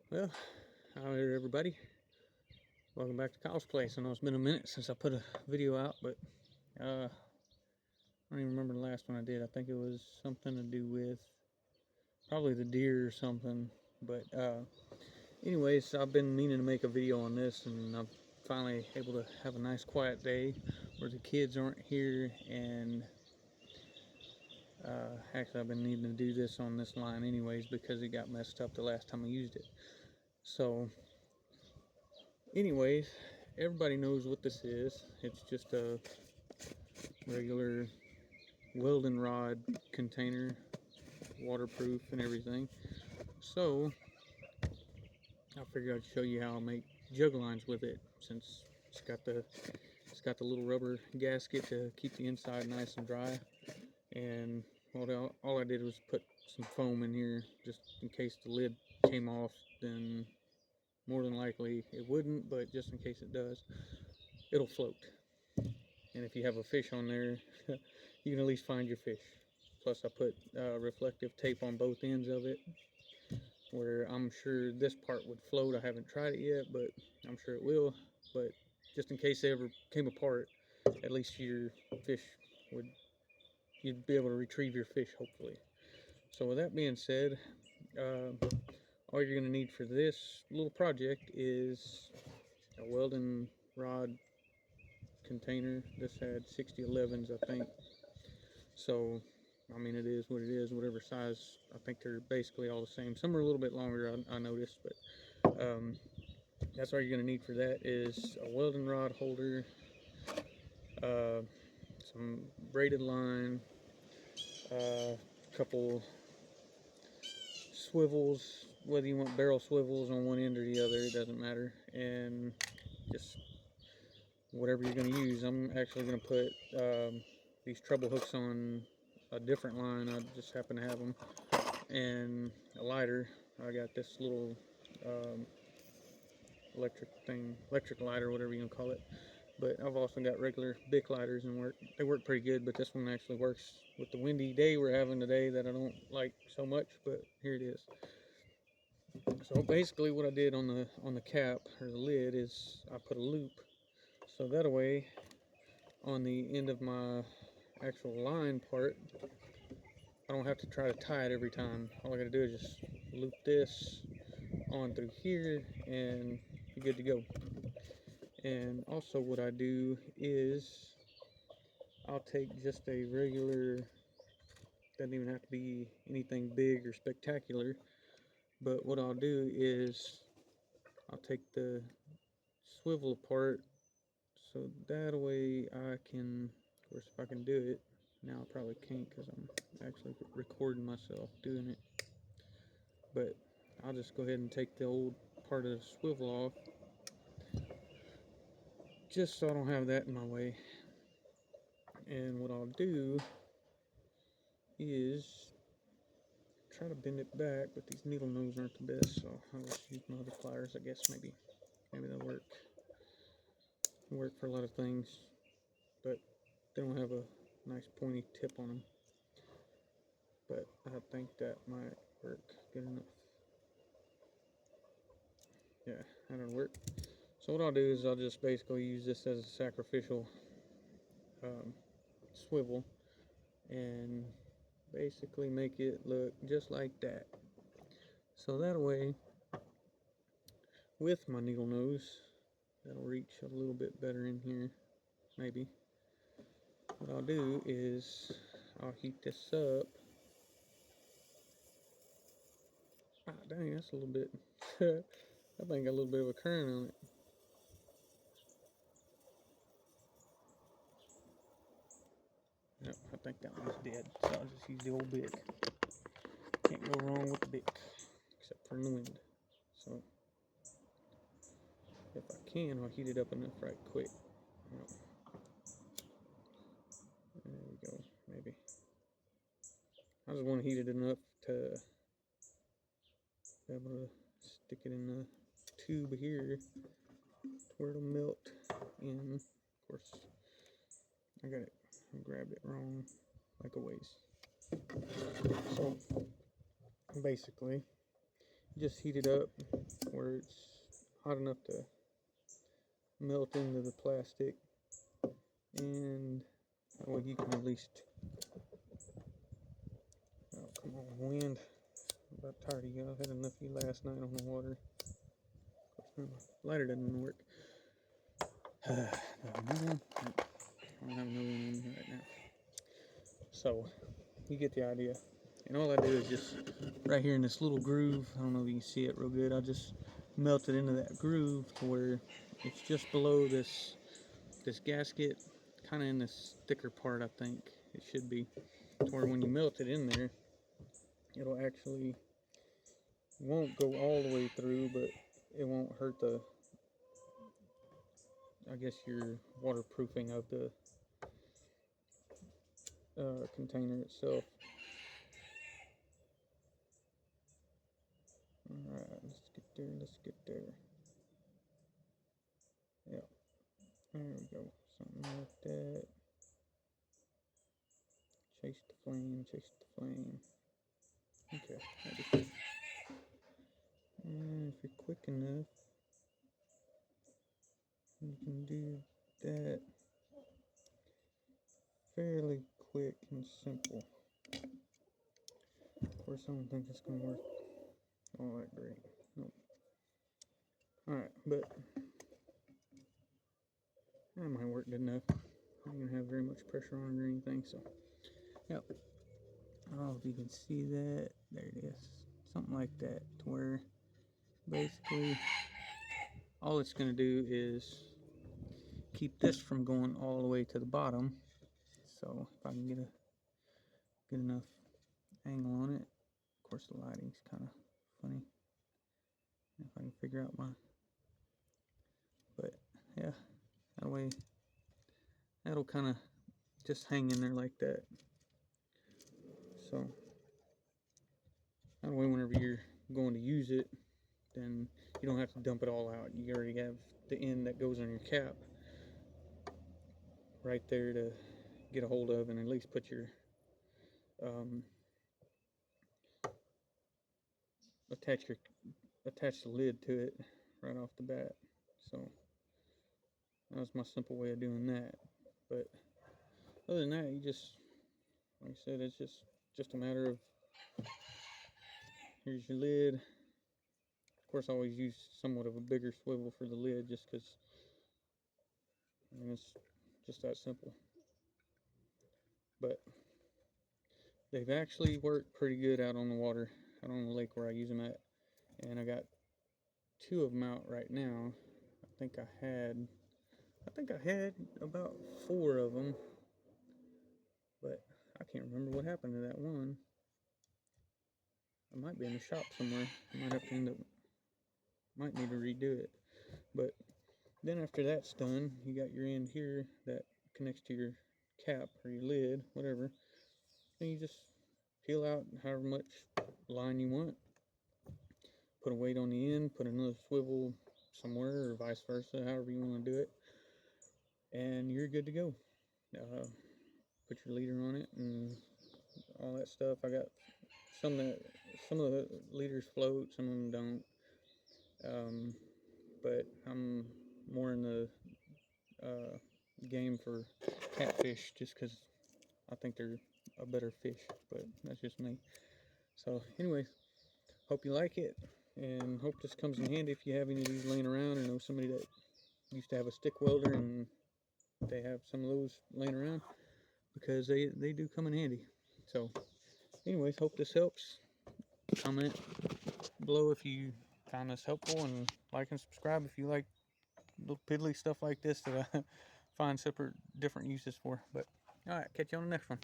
Well, hi there everybody. Welcome back to Kyle's Place. I know it's been a minute since I put a video out, but I don't even remember the last one I did. I think it was something to do with probably the deer or something. But anyways, I've been meaning to make a video on this, and I'm finally able to have a nice quiet day where the kids aren't here. And actually, I've been needing to do this on this line anyways because it got messed up the last time I used it. So anyways, everybody knows what this is. It's just a regular welding rod container, waterproof and everything. So I figured I'd show you how I make jug lines with it, since it's got the little rubber gasket to keep the inside nice and dry. And well, all I did was put some foam in here just in case the lid came off. Then more than likely it wouldn't, but just in case it does, it'll float. And if you have a fish on there, you can at least find your fish. Plus I put reflective tape on both ends of it, where I'm sure this part would float. I haven't tried it yet, but I'm sure it will. But just in case they ever came apart, at least your fish would, you'd be able to retrieve your fish, hopefully. So with that being said, uh, all you're going to need for this little project is a welding rod container. This had 6011s, I think. So I mean, it is what it is, whatever size. I think they're basically all the same. Some are a little bit longer, I noticed, but that's all you're going to need for that is a welding rod holder, uh, some braided line, a couple swivels, whether you want barrel swivels on one end or the other, it doesn't matter, and just whatever you're going to use. I'm actually going to put these treble hooks on a different line. I just happen to have them, and a lighter. I got this little um, electric lighter, whatever you can call it. But I've also got regular Bic lighters, and they work pretty good. But this one actually works with the windy day we're having today that I don't like so much. But here it is. So basically, what I did on the cap or the lid is I put a loop, so that way on the end of my actual line part, I don't have to try to tie it every time. All I gotta do is just loop this on through here and you're good to go. And also what I do is I'll take just a regular, doesn't even have to be anything big or spectacular, but what I'll do is I'll take the swivel apart, so that way I can, of course if I can do it, now I probably can't because I'm actually recording myself doing it, but I'll just go ahead and take the old part of the swivel off, just so I don't have that in my way. And what I'll do is try to bend it back, but these needle nose aren't the best, so I'll just use my other pliers. I guess maybe they'll work for a lot of things, but they don't have a nice pointy tip on them. But I think that might work good enough. Yeah, that'll work. So what I'll do is I'll just basically use this as a sacrificial swivel and basically make it look just like that. So that way, with my needle nose, that'll reach a little bit better in here, maybe. What I'll do is I'll heat this up. Ah, dang, that's a little bit, that thing got a little bit of a current on it. Yep, I think that one's dead, so I'll just use the old Bic. Can't go wrong with the Bic, except for in the wind. So, if I can, I'll heat it up enough right quick. Yep. There we go, maybe. I just want to heat it enough to be able to stick it in the tube here where it'll melt in. Of course, I grabbed it wrong, like always. So basically, just heat it up where it's hot enough to melt into the plastic, and that way you can at least, oh come on wind, I'm about tired of you. I've had enough of you last night on the water. My lighter doesn't work. I don't have no one on right now. So you get the idea. And all I do is just right here in this little groove, I don't know if you can see it real good, I'll just melt it into that groove to where it's just below this gasket, kind of in this thicker part. I think it should be, to where when you melt it in there, it'll actually, won't go all the way through, but it won't hurt the, I guess, your waterproofing of the container itself. Alright, let's get there. Yeah, there we go, something like that. Chase the flame, Okay, and if you're quick enough, you can do that fairly quick and simple. Of course, I don't think it's going to work all that great. Nope. Alright, but that might work good enough. I don't have very much pressure on it or anything, so yep. I don't know if you can see that. There it is. Something like that, to where basically all it's going to do is keep this from going all the way to the bottom. So if I can get enough angle on it. Of course, the lighting's kind of funny. If I can figure out but yeah, that way that'll kind of just hang in there like that. So that way, whenever you're going to use it, then you don't have to dump it all out. You already have the end that goes on your cap right there to get a hold of, and at least put your attach the lid to it right off the bat. So that was my simple way of doing that. But other than that, you just, like I said, it's just a matter of, here's your lid. Of course, I always use somewhat of a bigger swivel for the lid, just because, I mean, it's just that simple. But they've actually worked pretty good out on the water, out on the lake where I use them at. And I got 2 of them out right now. I think I had about 4 of them, but I can't remember what happened to that one. I might be in the shop somewhere. I might have to might need to redo it. But then after that's done, you got your end here that connects to your cap or your lid, whatever. And you just peel out however much line you want. Put a weight on the end, put another swivel somewhere, or vice versa, however you want to do it. And you're good to go. Put your leader on it and all that stuff. I got some of the leaders float, some of them don't. But I'm more in the game for catfish, just because I think they're a better fish, but that's just me. So anyways, hope you like it, and hope this comes in handy if you have any of these laying around, or know somebody that used to have a stick welder and they have some of those laying around, because they do come in handy. So anyways, hope this helps. Comment below if you found this helpful, and like and subscribe if you like little piddly stuff like this that I find different uses for. But all right, catch you on the next one.